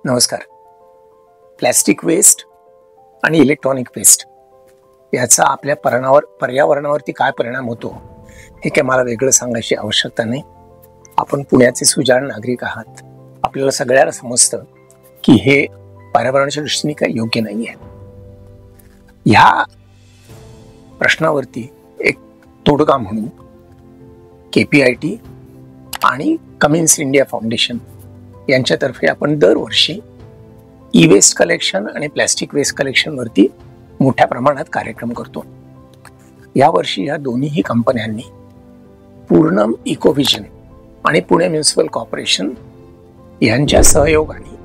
नमस्कार. Plastic waste आणि electronic waste याचा आपल्या पर्यावरणावरती काय परिणाम होतो हे काय मला वेगळं सांगायची आवश्यकता नाही. आपण पुण्याचे सुजाण नागरिक आहात. आपल्याला सगळ्यांना समजतं की हे पर्यावरणाच्या दृष्टीने काही योग्य नाही आहे. ह्या प्रश्नावरती एक तोडगा म्हणून KPIT आणि कमिन्स इंडिया फाउंडेशन यांच्यातर्फे आपण दरवर्षी ई वेस्ट कलेक्शन आणि प्लॅस्टिक वेस्ट कलेक्शन वरती मोठ्या प्रमाणात कार्यक्रम करतो. यावर्षी या दोन्ही कंपन्यांनी पूर्णम इकोव्हिजन आणि पुणे म्युनिसिपल कॉर्पोरेशन यांच्या सहयोगाने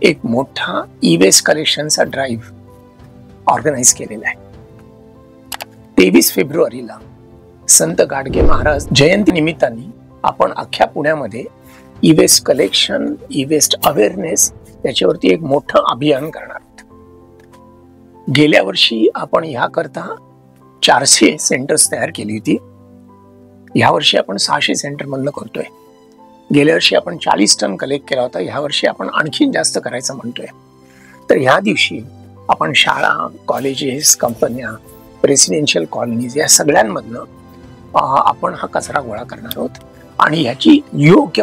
एक मोठा ई वेस्ट कलेक्शनचा ड्राईव्ह ऑर्गनाइज केलेला आहे. 23 फेब्रुवारीला संत गाडगे महाराज जयंती निमित्ताने आपण अख्ख्या पुण्यामध्ये e waste collection, e waste awareness याच्यावरती एक मोठं अभियान करणार आहोत. गेल्या वर्षी आपण ह्याकरता 400 सेंटर्स तयार केली होती. यावर्षी आपण 600 सेंटर मधनं करतोय. गेल्या वर्षी आपण 40 टन कलेक्ट केला होता. ह्या वर्षी आपण आणखीन जास्त करायचं म्हणतोय. तर ह्या दिवशी आपण शाळा, कॉलेजेस, कंपन्या, रेसिडेन्शियल कॉलनीज या सगळ्यांमधनं आपण हा कचरा गोळा करणार आहोत आणि याची योग्य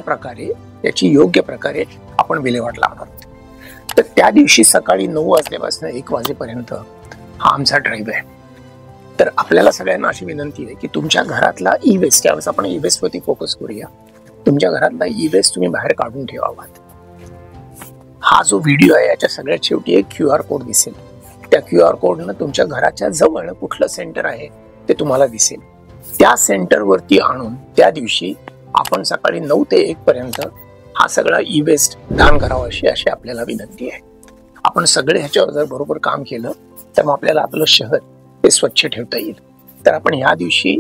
प्रकारे आपण विल्हेवाट लावणार आहोत. तर त्या दिवशी सकाळी 9 वाजल्यापासून 1 वाजेपर्यंत हा आमचा ड्राईव्ह आहे. तर आपल्याला सगळ्यांना अशी विनंती आहे की तुमच्या घरातला ई वेस्ट, त्यावेळेस आपण ई वेस्ट वरती फोकस करूया. तुमच्या घरातला ई वेस्ट तुम्ही बाहेर काढून ठेवावा. हा जो व्हिडिओ आहे याच्या सगळ्यात शेवटी एक QR कोड दिसेल. त्या QR कोडनं तुमच्या घराच्या जवळ कुठलं सेंटर आहे ते तुम्हाला दिसेल. त्या सेंटर वरती आणून त्या दिवशी आपण सकाळी 9 ते 1 पर्यंत हा सगळा ई वेस्ट दान करावा अशी आपल्याला विनंती आहे. आपण सगळे ह्याच्यावर जर बरोबर काम केलं तर मग आपल्याला आपलं शहर हे स्वच्छ ठेवता येईल. तर आपण ह्या दिवशी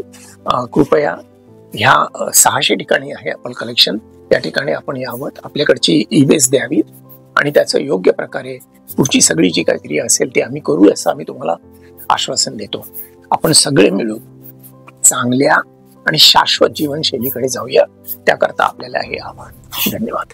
कृपया ह्या 600 ठिकाणी आहे आपण कलेक्शन, त्या ठिकाणी आपण यावं, आपल्याकडची ई वेस्ट द्यावी आणि त्याचं योग्य प्रकारे पुढची सगळी जी काही क्रिया असेल ती आम्ही करू असं आम्ही तुम्हाला आश्वासन देतो. आपण सगळे मिळून चांगल्या आणि शाश्वत जीवनशैलीकडे जाऊया. त्याकरता आपल्याला हे आव्हान. धन्यवाद.